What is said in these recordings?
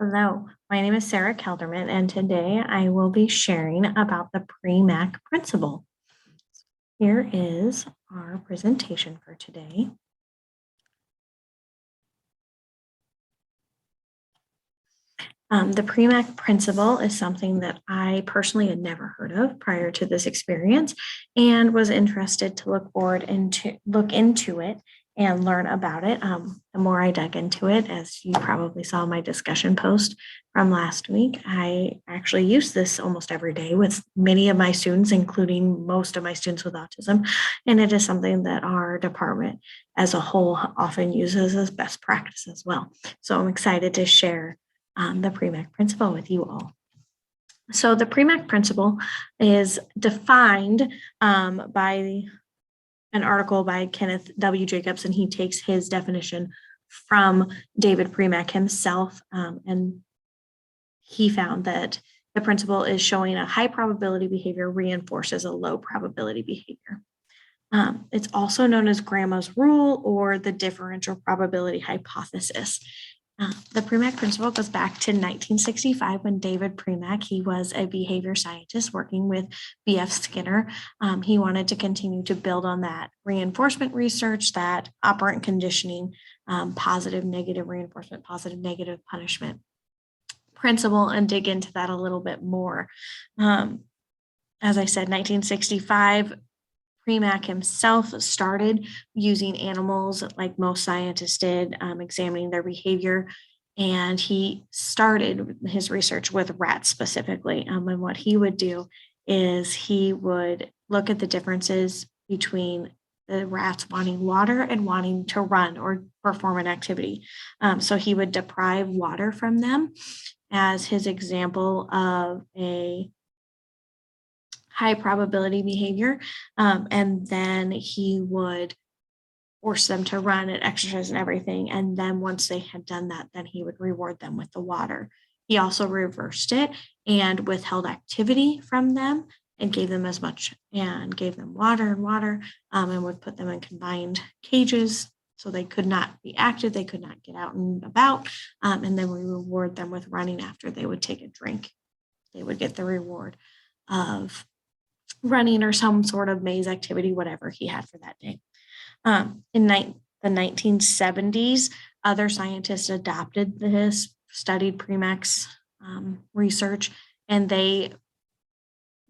Hello, my name is Sarah Kelderman, and today I will be sharing about the pre-MAC principle. Here is our presentation for today. The pre-MAC principle is something that I personally had never heard of prior to this experience and was interested to look into it and learn about it. The more I dug into it, as you probably saw my discussion post from last week, I actually use this almost every day with many of my students, including most of my students with autism. And it is something that our department as a whole often uses as best practice as well. So I'm excited to share the pre-MAC principle with you all. So the pre-MAC principle is defined by an article by Kenneth W. Jacobs, and he takes his definition from David Premack himself, and he found that the principle is showing a high probability behavior reinforces a low probability behavior. It's also known as Grandma's rule or the differential probability hypothesis. The Premack principle goes back to 1965 when David Premack, he was a behavior scientist working with B.F. Skinner. He wanted to continue to build on that reinforcement research, that operant conditioning, positive, negative reinforcement, positive, negative punishment principle, and dig into that a little bit more. As I said, 1965, Premack himself started using animals like most scientists did, examining their behavior. And he started his research with rats specifically. And what he would do is he would look at the differences between the rats wanting water and wanting to run or perform an activity. So he would deprive water from them as his example of a high probability behavior. And then he would force them to run and exercise and everything. And then once they had done that, then he would reward them with the water. He also reversed it and withheld activity from them and gave them as much and gave them water and would put them in confined cages so they could not be active. They could not get out and about. And then we reward them with running after they would take a drink. They would get the reward of running or some sort of maze activity, whatever he had for that day. In the 1970s, other scientists adopted this, studied Premack's research, and they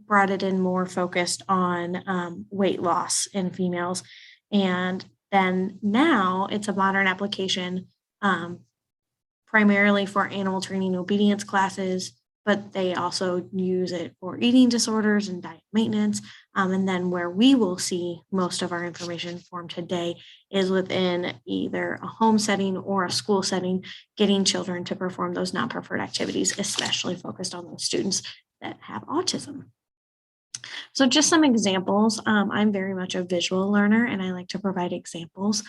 brought it in more focused on weight loss in females. And then now it's a modern application primarily for animal training obedience classes, but they also use it for eating disorders and diet maintenance. And then where we will see most of our information formed today is within either a home setting or a school setting, getting children to perform those non-preferred activities, especially focused on those students that have autism. So just some examples. I'm very much a visual learner, and I like to provide examples.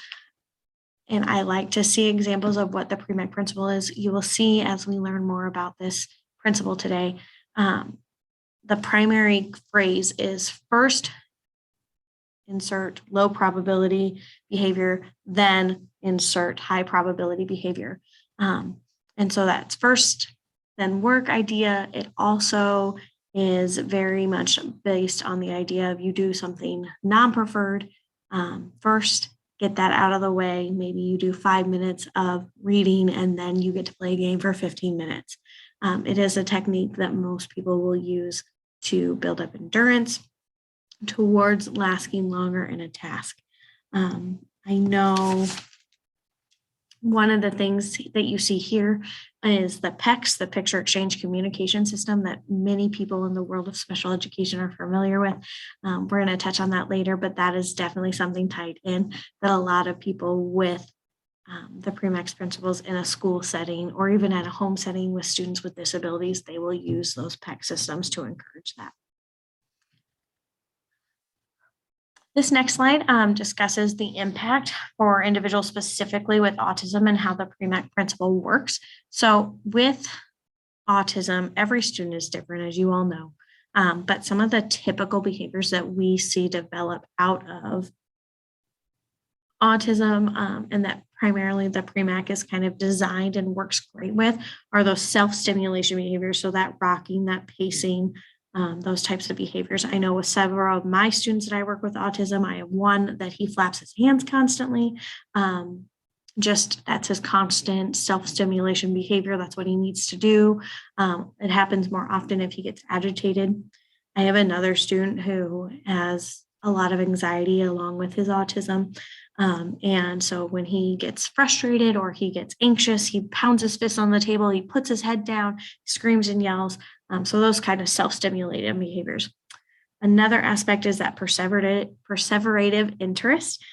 And I like to see examples of what the Premack principle is. You will see as we learn more about this principle today, the primary phrase is first insert low probability behavior, then insert high probability behavior. And so that's first, then work idea. It also is very much based on the idea of you do something non-preferred first, get that out of the way. Maybe you do 5 minutes of reading and then you get to play a game for 15 minutes. It is a technique that most people will use to build up endurance towards lasting longer in a task. I know one of the things that you see here is the PECS, the Picture Exchange Communication System, that many people in the world of special education are familiar with. We're going to touch on that later, but that is definitely something tied in that a lot of people with the Premack principles in a school setting or even at a home setting with students with disabilities, they will use those PEC systems to encourage that. This next slide discusses the impact for individuals specifically with autism and how the Premack principle works. So with autism, every student is different, as you all know, but some of the typical behaviors that we see develop out of autism and that primarily the pre-MAC is kind of designed and works great with are those self-stimulation behaviors. So that rocking, that pacing, those types of behaviors. I know with several of my students that I work with autism, I have one that he flaps his hands constantly. Just that's his constant self-stimulation behavior. That's what he needs to do. It happens more often if he gets agitated. I have another student who has a lot of anxiety along with his autism. And so when he gets frustrated or he gets anxious, he pounds his fist on the table, he puts his head down, screams and yells. So those kind of self-stimulating behaviors. Another aspect is that perseverative interest.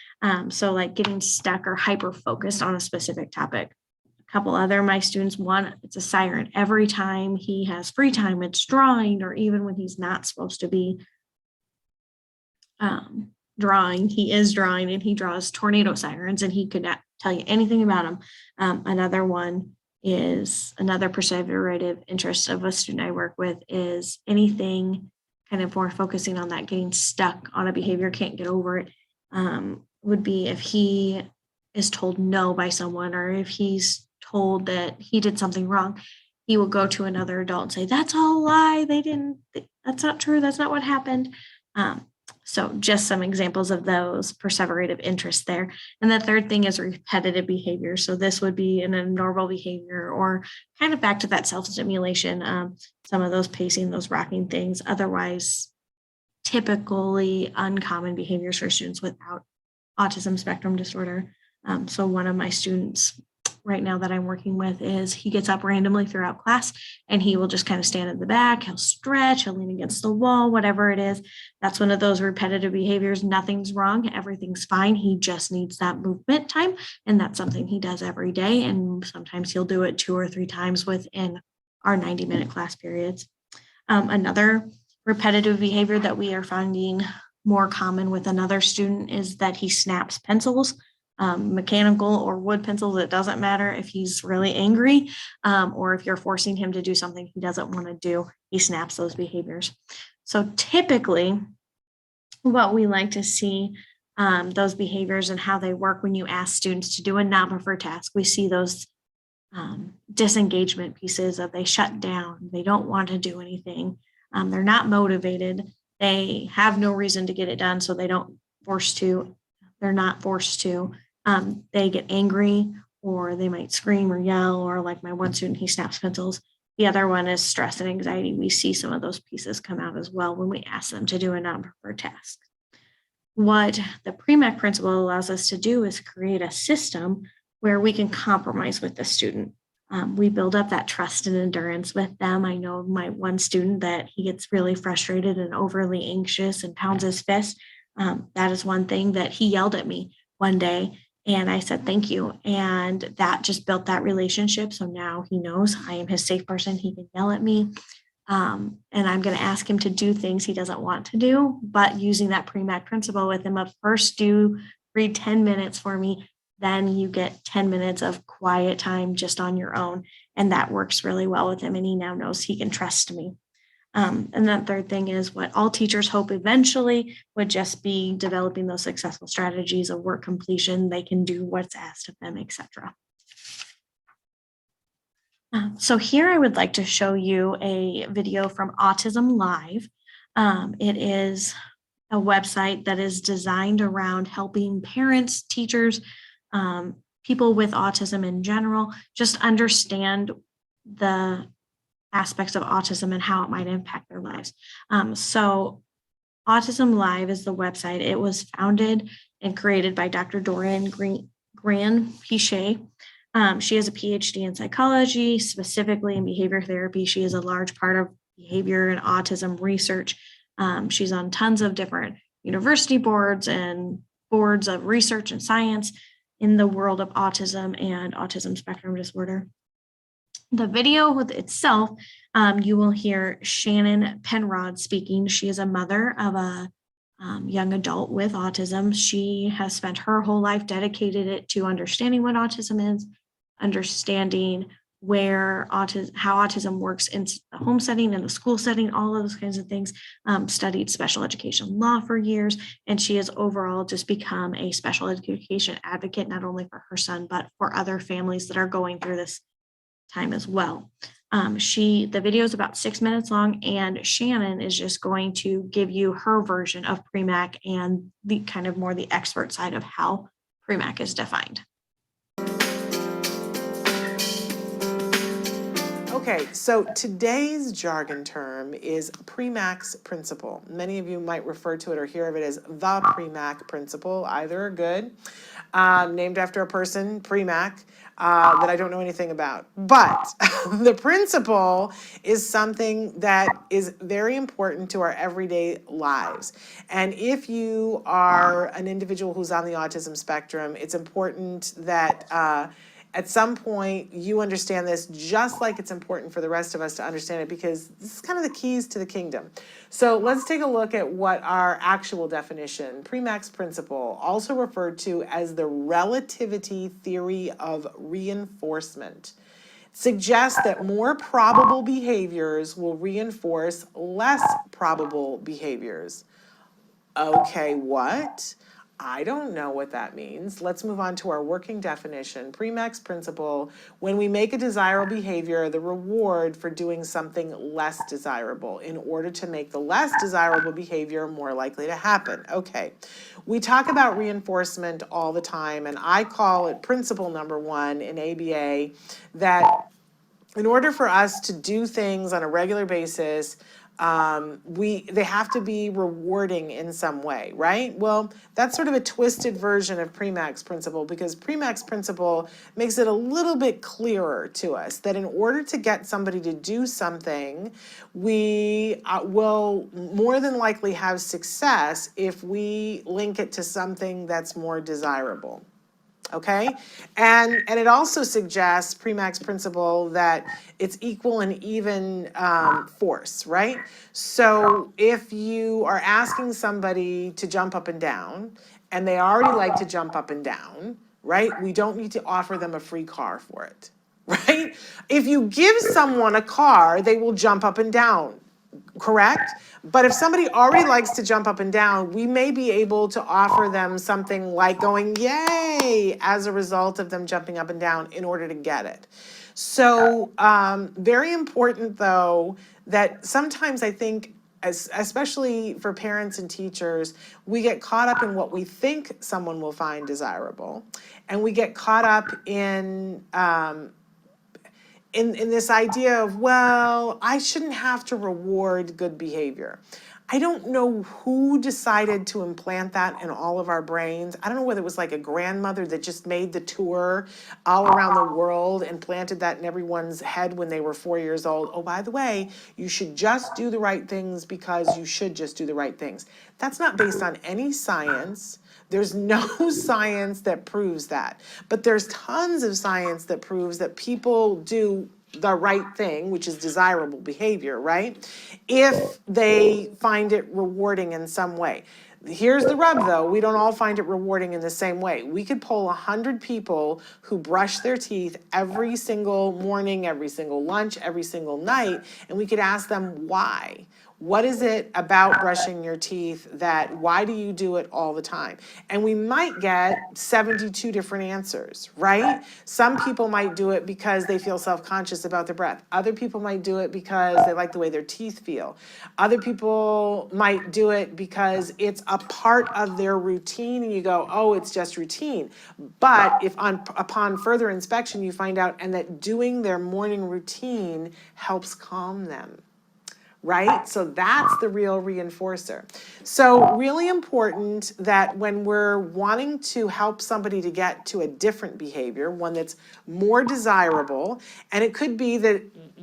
So like getting stuck or hyper-focused on a specific topic. A couple other my students, one, it's a siren. Every time he has free time, it's drawing, or even when he's not supposed to be drawing, he is drawing, and he draws tornado sirens, and he could not tell you anything about them. Another one is another perseverative interest of a student I work with is anything kind of more focusing on that, getting stuck on a behavior, can't get over it, would be if he is told no by someone, or if he's told that he did something wrong, he will go to another adult and say, that's all a lie. That's not true. That's not what happened. So just some examples of those perseverative interests there. And the third thing is repetitive behavior. So this would be an abnormal behavior, or kind of back to that self-stimulation, some of those pacing, those rocking things, otherwise typically uncommon behaviors for students without autism spectrum disorder. So one of my students right now that I'm working with is he gets up randomly throughout class and he will just kind of stand in the back, he'll stretch, he'll lean against the wall, whatever it is. That's one of those repetitive behaviors. Nothing's wrong, everything's fine. He just needs that movement time. And that's something he does every day. And sometimes he'll do it 2 or 3 times within our 90-minute class periods. Another repetitive behavior that we are finding more common with another student is that he snaps pencils. Mechanical or wood pencils, it doesn't matter if he's really angry, or if you're forcing him to do something he doesn't want to do, he snaps those behaviors. So typically what we like to see, those behaviors and how they work when you ask students to do a non-preferred task, we see those disengagement pieces of they shut down, they don't want to do anything, they're not motivated, they have no reason to get it done, so they're not forced to. They get angry, or they might scream or yell, or like my one student, he snaps pencils. The other one is stress and anxiety. We see some of those pieces come out as well when we ask them to do a non-preferred task. What the pre-MAC principle allows us to do is create a system where we can compromise with the student. We build up that trust and endurance with them. I know my one student that he gets really frustrated and overly anxious and pounds his fist. That is one thing that he yelled at me one day. And I said, thank you. And that just built that relationship. So now he knows I am his safe person. He can yell at me. And I'm going to ask him to do things he doesn't want to do, but using that pre-MAC principle with him of first read 10 minutes for me, then you get 10 minutes of quiet time just on your own. And that works really well with him. And he now knows he can trust me. And that third thing is what all teachers hope eventually would just be developing those successful strategies of work completion. They can do what's asked of them, etc. So here I would like to show you a video from Autism Live. It is a website that is designed around helping parents, teachers, people with autism in general, just understand the aspects of autism and how it might impact their lives. So Autism Live is the website. It was founded and created by Dr. Dorian Gran-Pichet. She has a PhD in psychology, specifically in behavior therapy. She is a large part of behavior and autism research. She's on tons of different university boards and boards of research and science in the world of autism and autism spectrum disorder. The video with itself, you will hear Shannon Penrod speaking. She is a mother of a young adult with autism. She has spent her whole life dedicated it to understanding what autism is, understanding how autism works in the home setting and the school setting, all of those kinds of things. Studied special education law for years, and she has overall just become a special education advocate, not only for her son, but for other families that are going through this time as well. The video is about 6 minutes long, and Shannon is just going to give you her version of PREMAC and the kind of more the expert side of how PREMAC is defined. Okay, so today's jargon term is PREMAC's principle. Many of you might refer to it or hear of it as the PREMAC principle. Either are good. Named after a person, PREMAC, that I don't know anything about. But the principle is something that is very important to our everyday lives. And if you are an individual who's on the autism spectrum, it's important that at some point you understand this, just like it's important for the rest of us to understand it, because this is kind of the keys to the kingdom. So let's take a look at what our actual definition, PREMAC's principle, also referred to as the relativity theory of reinforcement, suggests that more probable behaviors will reinforce less probable behaviors. Okay, what? I don't know what that means. Let's move on to our working definition. PREMAC's principle: when we make a desirable behavior the reward for doing something less desirable in order to make the less desirable behavior more likely to happen. Okay, we talk about reinforcement all the time, and I call it principle number 1 in ABA, that in order for us to do things on a regular basis, they have to be rewarding in some way, right? Well, that's sort of a twisted version of PREMAC's principle, because PREMAC's principle makes it a little bit clearer to us that in order to get somebody to do something, we will more than likely have success if we link it to something that's more desirable. Okay, and it also suggests, PREMAC's principle, that it's equal and even force, right? So if you are asking somebody to jump up and down, and they already like to jump up and down, right? We don't need to offer them a free car for it, right? If you give someone a car, they will jump up and down. Correct? But if somebody already likes to jump up and down, we may be able to offer them something like going, yay, as a result of them jumping up and down in order to get it. So very important, though, that sometimes I think, especially for parents and teachers, we get caught up in what we think someone will find desirable. And we get caught up in this idea of, well, I shouldn't have to reward good behavior. I don't know who decided to implant that in all of our brains. I don't know whether it was like a grandmother that just made the tour all around the world and planted that in everyone's head when they were 4 years old. Oh, by the way, you should just do the right things because you should just do the right things. That's not based on any science. There's no science that proves that. But there's tons of science that proves that people do the right thing, which is desirable behavior, right? If they find it rewarding in some way. Here's the rub, though. We don't all find it rewarding in the same way. We could poll 100 people who brush their teeth every single morning, every single lunch, every single night, and we could ask them why. What is it about brushing your teeth why do you do it all the time? And we might get 72 different answers, right? Some people might do it because they feel self-conscious about their breath. Other people might do it because they like the way their teeth feel. Other people might do it because it's a part of their routine, and you go, oh, it's just routine. But if upon further inspection you find out and that doing their morning routine helps calm them, right? So that's the real reinforcer. So really important that when we're wanting to help somebody to get to a different behavior, one that's more desirable, and it could be that,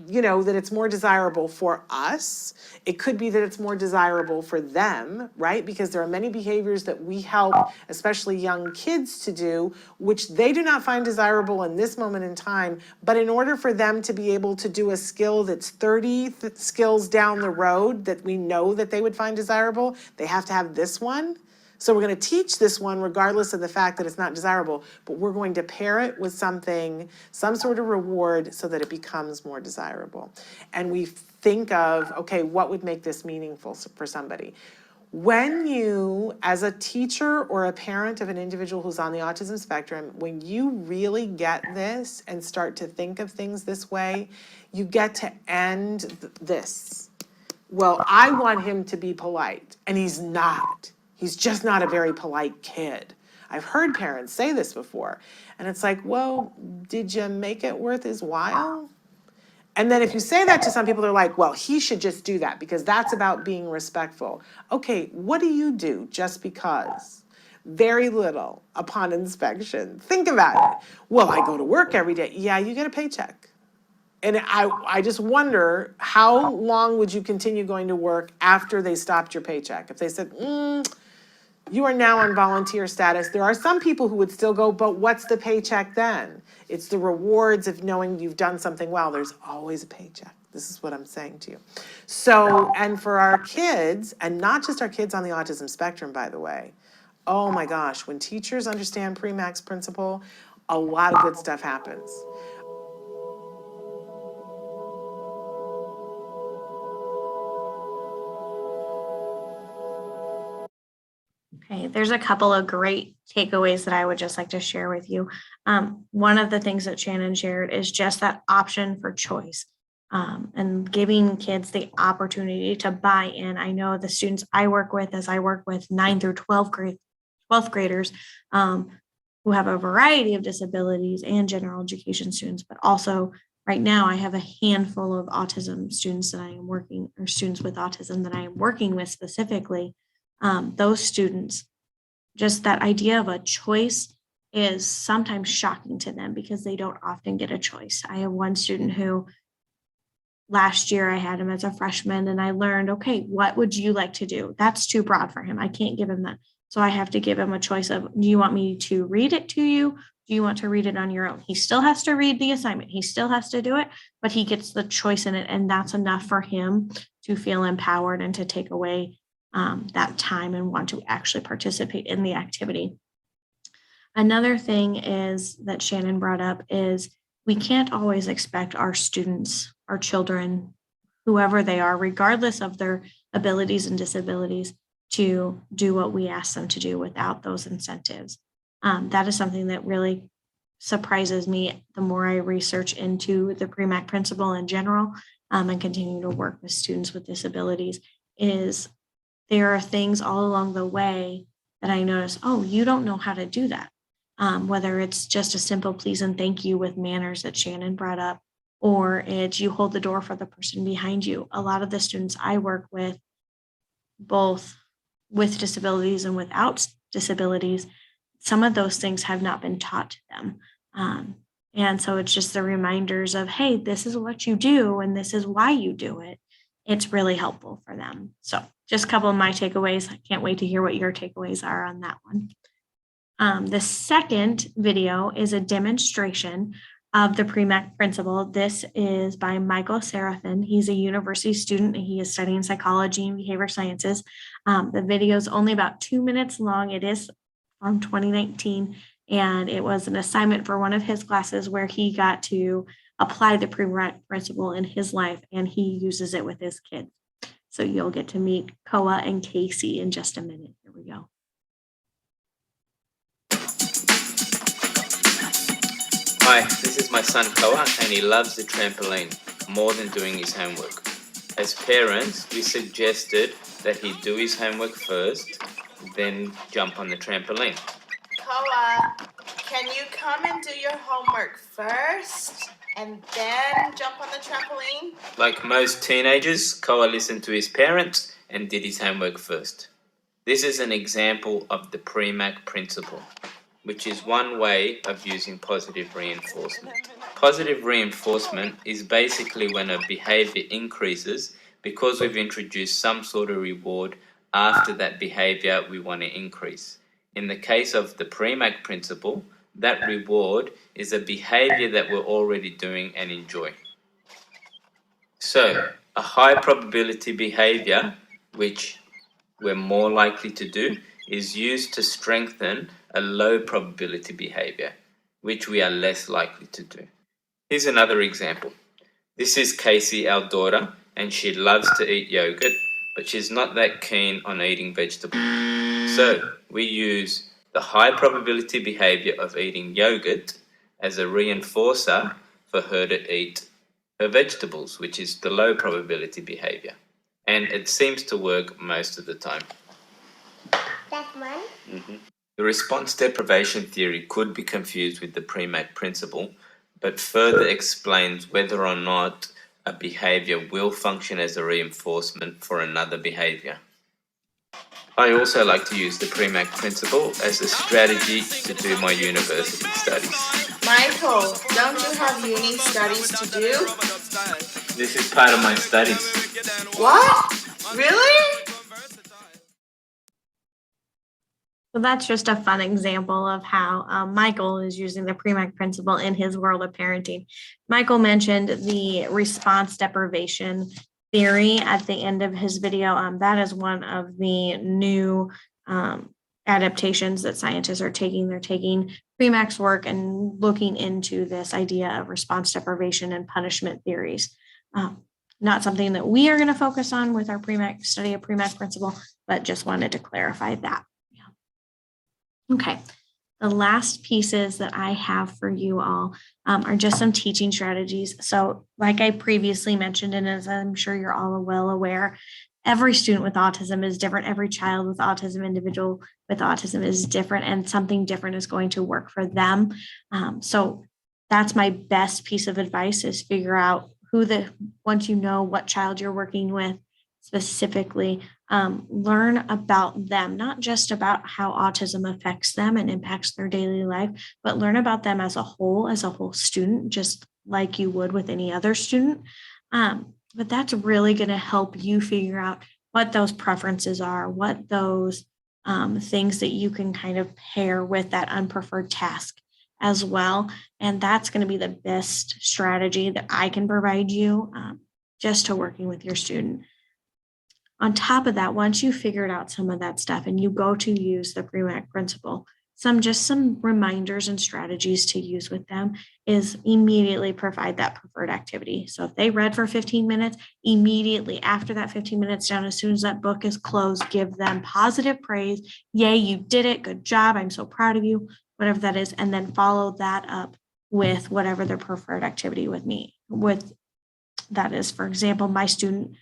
that it's more desirable for us. It could be that it's more desirable for them, right? Because there are many behaviors that we help, especially young kids, to do, which they do not find desirable in this moment in time. But in order for them to be able to do a skill that's 30 skills down the road that we know that they would find desirable, they have to have this one. So we're going to teach this one regardless of the fact that it's not desirable, but we're going to pair it with something, some sort of reward so that it becomes more desirable. And we think of, okay, what would make this meaningful for somebody? When you, as a teacher or a parent of an individual who's on the autism spectrum, when you really get this and start to think of things this way, you get to end this. Well, I want him to be polite, and he's not. He's just not a very polite kid. I've heard parents say this before, and it's like, well, did you make it worth his while? And then if you say that to some people, they're like, well, he should just do that because that's about being respectful. Okay, what do you do just because? Very little upon inspection. Think about it. Well, I go to work every day. Yeah, you get a paycheck. And I just wonder, how long would you continue going to work after they stopped your paycheck? If they said, you are now on volunteer status, there are some people who would still go, but what's the paycheck then? It's the rewards of knowing you've done something well. There's always a paycheck. This is what I'm saying to you. So, and for our kids, and not just our kids on the autism spectrum, by the way, oh my gosh, when teachers understand pre-max principle, a lot of good stuff happens. Okay, there's a couple of great takeaways that I would just like to share with you. One of the things that Shannon shared is just that option for choice, and giving kids the opportunity to buy in. I know the students I work with, as I work with 9 through 12th graders, who have a variety of disabilities and general education students, but also right now I have a handful of autism students that I am working, or students with autism that I am working with specifically. Those students, just that idea of a choice is sometimes shocking to them because they don't often get a choice. I have one student who last year I had him as a freshman and I learned, okay, what would you like to do? That's too broad for him. I can't give him that. So I have to give him a choice of, do you want me to read it to you? Do you want to read it on your own? He still has to read the assignment. He still has to do it, but he gets the choice in it. And that's enough for him to feel empowered and to take away that time and want to actually participate in the activity. Another thing is that Shannon brought up is we can't always expect our students, our children, whoever they are, regardless of their abilities and disabilities, to do what we ask them to do without those incentives. That is something that really surprises me the more I research into the pre-MAC principle in general, and continue to work with students with disabilities, is there are things all along the way that I notice, oh, you don't know how to do that. Whether it's just a simple please and thank you with manners that Shannon brought up, or it's you hold the door for the person behind you. A lot of the students I work with, both with disabilities and without disabilities, some of those things have not been taught to them. And so it's just the reminders of, hey, this is what you do and this is why you do it. It's really helpful for them. So just a couple of my takeaways. I can't wait to hear what your takeaways are on that one. The second video is a demonstration of the pre-MAC principle. This is by Michael Serafin. He's a university student and he is studying psychology and behavior sciences. The video is only about 2 minutes long. It is from 2019, and it was an assignment for one of his classes where he got to apply the pre-MAC principle in his life, and he uses it with his kids. So you'll get to meet Koa and Casey in just a minute. Here we go. Hi, this is my son Koa, and he loves the trampoline more than doing his homework. As parents, we suggested that he do his homework first, then jump on the trampoline. Koa, can you come and do your homework first and then jump on the trampoline? Like most teenagers, Koa listened to his parents and did his homework first. This is an example of the pre-MAC principle, which is one way of using positive reinforcement. Positive reinforcement is basically when a behavior increases because we've introduced some sort of reward after that behavior we want to increase. In the case of the pre-MAC principle, that reward is a behavior that we're already doing and enjoy. So, a high probability behavior, which we're more likely to do, is used to strengthen a low probability behavior, which we are less likely to do. Here's another example. This is Casey, our daughter, and she loves to eat yogurt, but she's not that keen on eating vegetables. So we use the high probability behavior of eating yogurt as a reinforcer for her to eat her vegetables, which is the low probability behavior. And it seems to work most of the time. That one? The response deprivation theory could be confused with the Premack principle, but further explains whether or not a behavior will function as a reinforcement for another behavior. I also like to use the Premack principle as a strategy to do my university studies. Michael, don't you have uni studies to do? This is part of my studies. What? Really? So that's just a fun example of how Michael is using the Premack principle in his world of parenting. Michael mentioned the response deprivation theory at the end of his video. That is one of the new adaptations that scientists are taking. They're taking Premack's work and looking into this idea of response deprivation and punishment theories. Not something that we are going to focus on with our Premack study of Premack principle, but just wanted to clarify that. Okay, the last pieces that I have for you all are just some teaching strategies. So like I previously mentioned, and as I'm sure you're all well aware, every student with autism is different. Every child with autism, individual with autism is different, and something different is going to work for them. So that's my best piece of advice, is figure out once you know what child you're working with specifically, learn about them, not just about how autism affects them and impacts their daily life, but learn about them as a whole student, just like you would with any other student. But that's really going to help you figure out what those preferences are, what those things that you can kind of pair with that unpreferred task as well. And that's going to be the best strategy that I can provide you just to working with your student. On top of that, once you figured out some of that stuff and you go to use the Premack principle, some reminders and strategies to use with them is immediately provide that preferred activity. So if they read for 15 minutes, immediately after that 15 minutes down, as soon as that book is closed, give them positive praise. Yay, you did it. Good job. I'm so proud of you, whatever that is. And then follow that up with whatever their preferred activity with that is. For example, my student,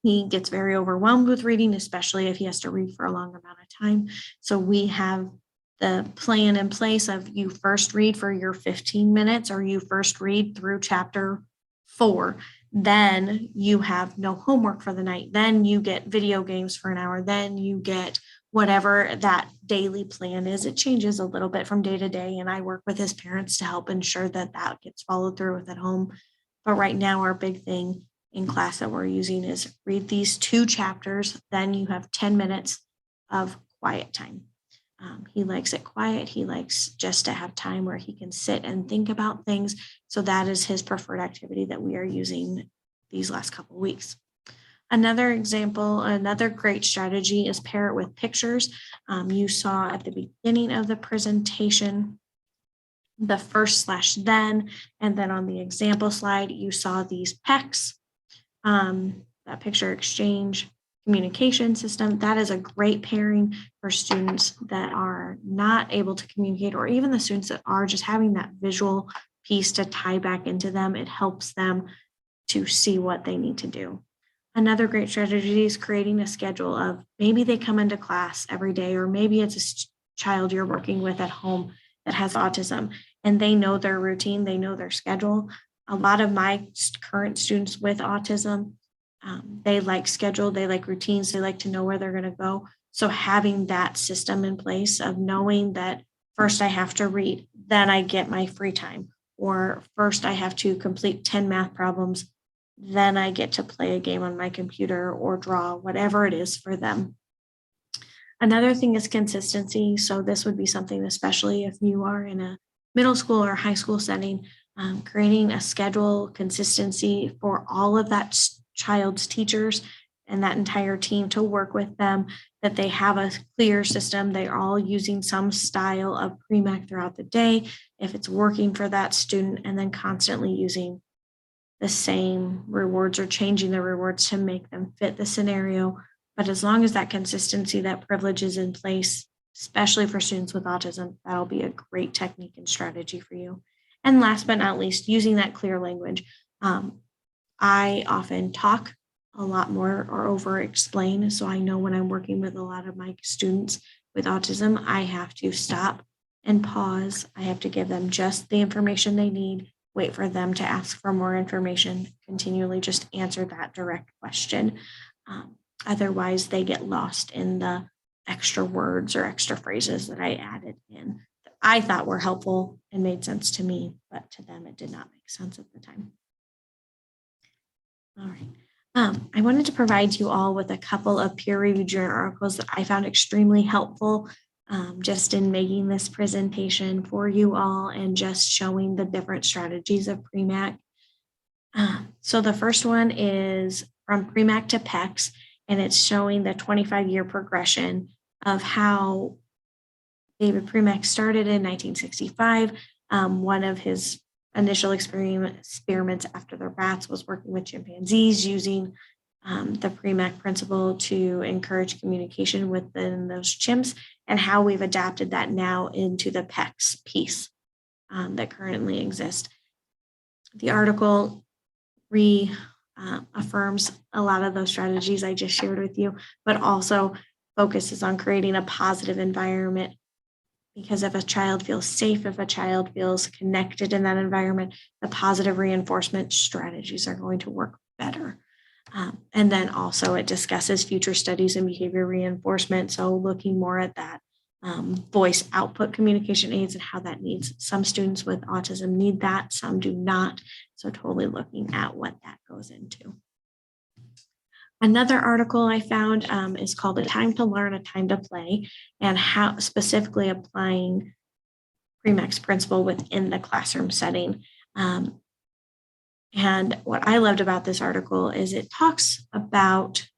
he gets very overwhelmed with reading, especially if he has to read for a long amount of time. So we have the plan in place of you first read for your 15 minutes, or you first read through chapter 4. Then you have no homework for the night. Then you get video games for an hour. Then you get whatever that daily plan is. It changes a little bit from day to day, and I work with his parents to help ensure that that gets followed through with at home. But right now, our big thing in class that we're using is read these 2 chapters, then you have 10 minutes of quiet time. He likes it quiet. He likes just to have time where he can sit and think about things. So that is his preferred activity that we are using these last couple of weeks. Another example, another great strategy is pair it with pictures. You saw at the beginning of the presentation the first/then, and then on the example slide, you saw these PECs. That picture exchange communication system, that is a great pairing for students that are not able to communicate, or even the students that are just having that visual piece to tie back into them. It helps them to see what they need to do. Another great strategy is creating a schedule of maybe they come into class every day, or maybe it's a child you're working with at home that has autism and they know their routine, they know their schedule. A lot of my current students with autism, they like schedule, they like routines, they like to know where they're going to go. So having that system in place of knowing that first I have to read, then I get my free time, or first I have to complete 10 math problems, then I get to play a game on my computer or draw, whatever it is for them. Another thing is consistency. So this would be something, especially if you are in a middle school or high school setting, creating a schedule, consistency for all of that child's teachers and that entire team to work with them, that they have a clear system. They're all using some style of pre-MAC throughout the day, if it's working for that student, and then constantly using the same rewards or changing the rewards to make them fit the scenario. But as long as that consistency, that privilege is in place, especially for students with autism, that'll be a great technique and strategy for you. And last but not least, using that clear language. I often talk a lot more or over explain. So I know when I'm working with a lot of my students with autism, I have to stop and pause. I have to give them just the information they need, wait for them to ask for more information, continually just answer that direct question. Otherwise, they get lost in the extra words or extra phrases that I added in that I thought were helpful and made sense to me, but to them, it did not make sense at the time. All right. I wanted to provide you all with a couple of peer-reviewed journal articles that I found extremely helpful just in making this presentation for you all and just showing the different strategies of pre-MAC. So the first one is from pre-MAC to PECS, and it's showing the 25-year progression of how David Premack started in 1965. One of his initial experiments after the rats was working with chimpanzees using the Premack principle to encourage communication within those chimps, and how we've adapted that now into the PECS piece that currently exists. The article reaffirms a lot of those strategies I just shared with you, but also focuses on creating a positive environment, because if a child feels safe, if a child feels connected in that environment, the positive reinforcement strategies are going to work better. And then also it discusses future studies in behavior reinforcement. So looking more at that voice output communication aids and how that needs. Some students with autism need that, some do not. So totally looking at what that goes into. Another article I found is called A Time to Learn, A Time to Play, and how specifically applying Premack's principle within the classroom setting. And what I loved about this article is it talks about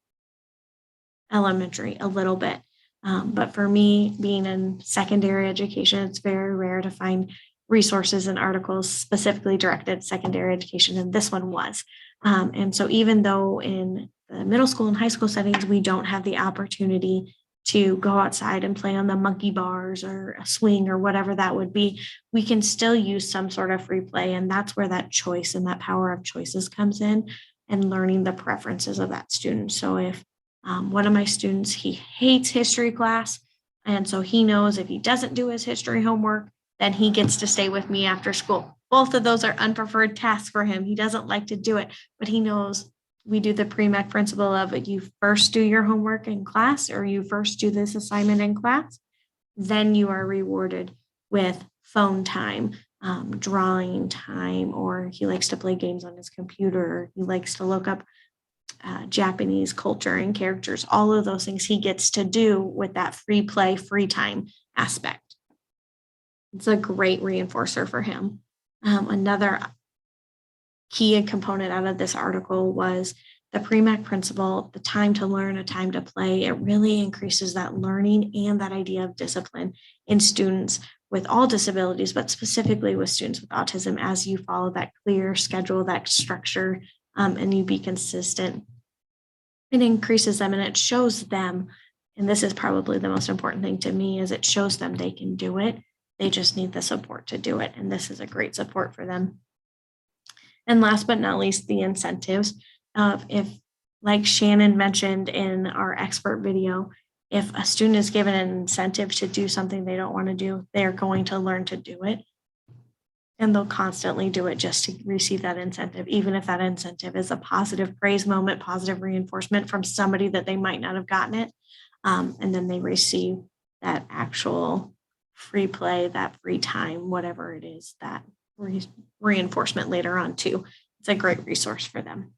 elementary a little bit. But for me, being in secondary education, it's very rare to find resources and articles specifically directed at secondary education, and this one was. And so even though in the middle school and high school settings, we don't have the opportunity to go outside and play on the monkey bars or a swing or whatever that would be, we can still use some sort of free play. And that's where that choice and that power of choices comes in, and learning the preferences of that student. So if one of my students, he hates history class, and so he knows if he doesn't do his history homework, then he gets to stay with me after school. Both of those are unpreferred tasks for him. He doesn't like to do it, but he knows we do the Premack principle of you first do your homework in class, or you first do this assignment in class, then you are rewarded with phone time, drawing time, or he likes to play games on his computer. He likes to look up Japanese culture and characters. All of those things he gets to do with that free play, free time aspect. It's a great reinforcer for him. Another key component out of this article was the Premack principle, the time to learn, a time to play. It really increases that learning and that idea of discipline in students with all disabilities, but specifically with students with autism, as you follow that clear schedule, that structure, and you be consistent. It increases them and it shows them, and this is probably the most important thing to me, is it shows them they can do it. They just need the support to do it. And this is a great support for them. And last but not least, the incentives. If, like Shannon mentioned in our expert video, if a student is given an incentive to do something they don't want to do, they're going to learn to do it. And they'll constantly do it just to receive that incentive, even if that incentive is a positive praise moment, positive reinforcement from somebody that they might not have gotten it. And then they receive that actual free play, that free time, whatever it is, that reinforcement later on too. It's a great resource for them.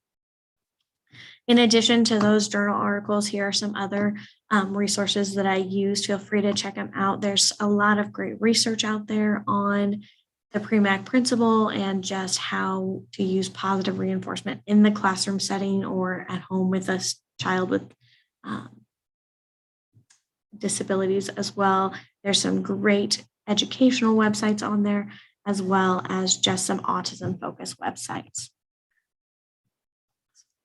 In addition to those journal articles, here are some other resources that I use. Feel free to check them out. There's a lot of great research out there on the Premack principle and just how to use positive reinforcement in the classroom setting or at home with a child with disabilities as well. There's some great educational websites on there, as well as just some autism focused websites.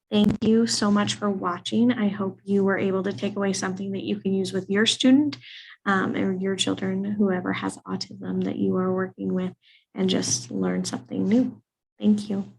Thank you so much for watching. I hope you were able to take away something that you can use with your student or your children, whoever has autism that you are working with, and just learn something new. Thank you.